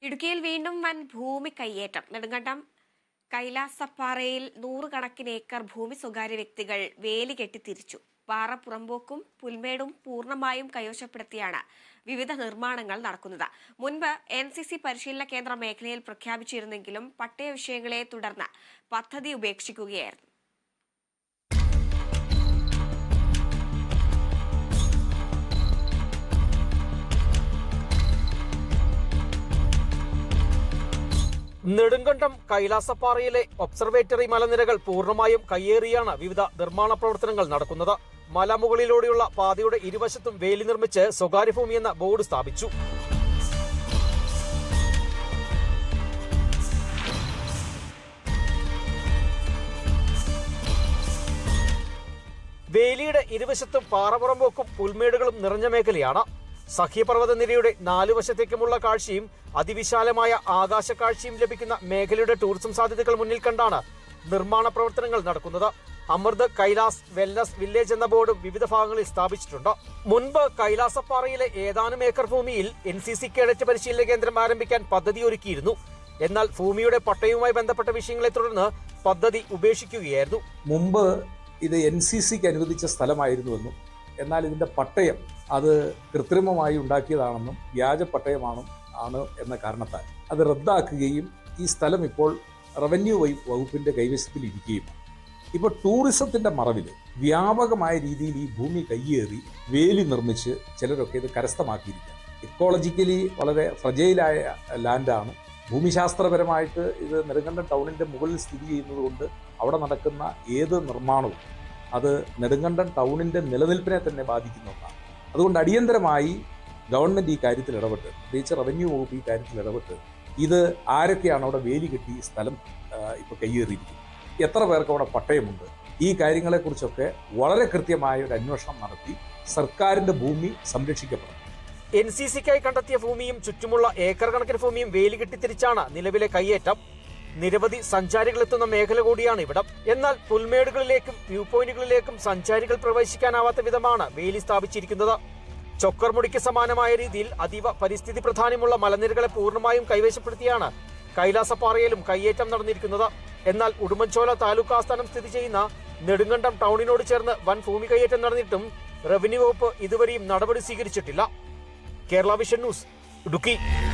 ഇടുക്കിയിൽ വീണ്ടും വൻ ഭൂമി കയ്യേറ്റം. നെടുങ്കണ്ടം കൈലാസപ്പാറയിൽ 100 കണക്കിന് ഏക്കർ ഭൂമി സ്വകാര്യ വ്യക്തികൾ വേലി കെട്ടി തിരിച്ചു. പാറ പുറമ്പോക്കും പുൽമേടും പൂർണ്ണമായും കൈവശപ്പെടുത്തിയാണ് വിവിധ നിർമ്മാണങ്ങൾ നടക്കുന്നത്. മുൻപ് NCC പരിശീലന കേന്ദ്ര മേഖലയിൽ പ്രഖ്യാപിച്ചിരുന്നെങ്കിലും പട്ടയ വിഷയങ്ങളെ തുടർന്ന് പദ്ധതി ഉപേക്ഷിക്കുകയായിരുന്നു. നെടുങ്കണ്ടം കൈലാസപ്പാറയിലെ ഒബ്സർവേറ്ററി മലനിരകൾ പൂർണ്ണമായും കയ്യേറിയാണ് വിവിധ നിർമ്മാണ പ്രവർത്തനങ്ങൾ നടക്കുന്നത്. മലമുകളിലൂടെയുള്ള പാതയുടെ ഇരുവശത്തും വേലി നിർമ്മിച്ച് സ്വകാര്യ ഭൂമി എന്ന ബോർഡ് സ്ഥാപിച്ചു. വേലിയുടെ ഇരുവശത്തും പാറപുറമ്പോക്കും പുൽമേടുകളും നിറഞ്ഞ മേഖലയാണ്. സഖ്യപർവ്വത നിരയുടെ 4 വശത്തേക്കുമുള്ള കാഴ്ചയും അതിവിശാലമായ ആകാശ കാഴ്ചയും ലഭിക്കുന്ന മേഖലയുടെ ടൂറിസം സാധ്യതകൾ മുന്നിൽ കണ്ടാണ് നിർമ്മാണ പ്രവർത്തനങ്ങൾ നടക്കുന്നത്. അമൃത് കൈലാസ് വെൽനസ് വില്ലേജ് എന്ന ബോർഡും വിവിധ ഭാഗങ്ങളിൽ സ്ഥാപിച്ചിട്ടുണ്ട്. മുൻപ് കൈലാസപ്പാറയിലെ ഏതാനും ഏക്കർ ഭൂമിയിൽ NCC കേഡറ്റ് പരിശീലന കേന്ദ്രം ആരംഭിക്കാൻ പദ്ധതി ഒരുക്കിയിരുന്നു. എന്നാൽ ഭൂമിയുടെ പട്ടയവുമായി ബന്ധപ്പെട്ട വിഷയങ്ങളെ തുടർന്ന് പദ്ധതി ഉപേക്ഷിക്കുകയായിരുന്നു. മുമ്പ് ഇത് NCCക്ക് അനുവദിച്ച സ്ഥലമായിരുന്നുവെന്നും എന്നാൽ ഇതിൻ്റെ പട്ടയം അത് കൃത്രിമമായി ഉണ്ടാക്കിയതാണെന്നും വ്യാജ പട്ടയമാണ് എന്ന കാരണത്താൽ അത് റദ്ദാക്കുകയും ഈ സ്ഥലം ഇപ്പോൾ റവന്യൂ വകുപ്പിൻ്റെ കൈവശത്തിലിരിക്കുകയും ഇപ്പോൾ ടൂറിസത്തിൻ്റെ മറവിൽ വ്യാപകമായ രീതിയിൽ ഈ ഭൂമി കയ്യേറി വേലി നിർമ്മിച്ച് ചിലരൊക്കെ ഇത് കരസ്ഥമാക്കിയിരിക്കുകയാണ്. ഇക്കോളജിക്കലി വളരെ ഫ്രജൈലായ ലാൻഡാണ്. ഭൂമിശാസ്ത്രപരമായിട്ട് ഇത് നെടുങ്കണ്ടം ടൗണിൻ്റെ മുകളിൽ സ്ഥിതി ചെയ്യുന്നത് കൊണ്ട് അവിടെ നടക്കുന്ന ഏത് നിർമ്മാണവും അത് നെടുങ്കണ്ടം ടൗണിൻ്റെ നിലനിൽപ്പിനെ തന്നെ ബാധിക്കുന്ന ഒന്നാണ്. അതുകൊണ്ട് അടിയന്തരമായി ഗവൺമെൻറ് ഈ കാര്യത്തിൽ ഇടപെട്ട്, പ്രത്യേകിച്ച് റവന്യൂ വകുപ്പ് ഈ കാര്യത്തിൽ ഇടപെട്ട് ഇത് ആരൊക്കെയാണ് അവിടെ വേലി കെട്ടി സ്ഥലം ഇപ്പോൾ കയ്യേറിയിരിക്കുന്നത്, എത്ര പേർക്ക് അവിടെ പട്ടയമുണ്ട്, ഈ കാര്യങ്ങളെക്കുറിച്ചൊക്കെ വളരെ കൃത്യമായ ഒരു അന്വേഷണം നടത്തി സർക്കാരിൻ്റെ ഭൂമി സംരക്ഷിക്കപ്പെടും. NCCക്കായി കണ്ടെത്തിയ ഭൂമിയും ചുറ്റുമുള്ള ഏക്കർ കണക്കിന് ഭൂമിയും വേലി കെട്ടിത്തിരിച്ചാണ് നിലവിലെ കയ്യേറ്റം. നിരവധി സഞ്ചാരികൾ എത്തുന്ന മേഖല കൂടിയാണ് ഇവിടം. എന്നാൽ പുൽമേടുകളിലേക്കും വ്യൂ പോയിന്റുകളിലേക്കും സഞ്ചാരികൾ പ്രവേശിക്കാനാവാത്ത വിധമാണ് വേലി സ്ഥാപിച്ചിരിക്കുന്നത്. ചൊക്കർമുടിക്ക് സമാനമായ രീതിയിൽ അതീവ പരിസ്ഥിതി പ്രാധാന്യമുള്ള മലനിരകളെ പൂർണ്ണമായും കൈവശപ്പെടുത്തിയാണ് കൈലാസപ്പാറയിലും കയ്യേറ്റം നടന്നിരിക്കുന്നത്. എന്നാൽ ഉടുമ്പൻചോല താലൂക്ക് ആസ്ഥാനം സ്ഥിതി ചെയ്യുന്ന നെടുങ്കണ്ടം ടൗണിനോട് ചേർന്ന് വൻ ഭൂമി കയ്യേറ്റം നടന്നിട്ടും റവന്യൂ വകുപ്പ് ഇതുവരെയും നടപടി സ്വീകരിച്ചിട്ടില്ല. Kerala vision news, Idukki.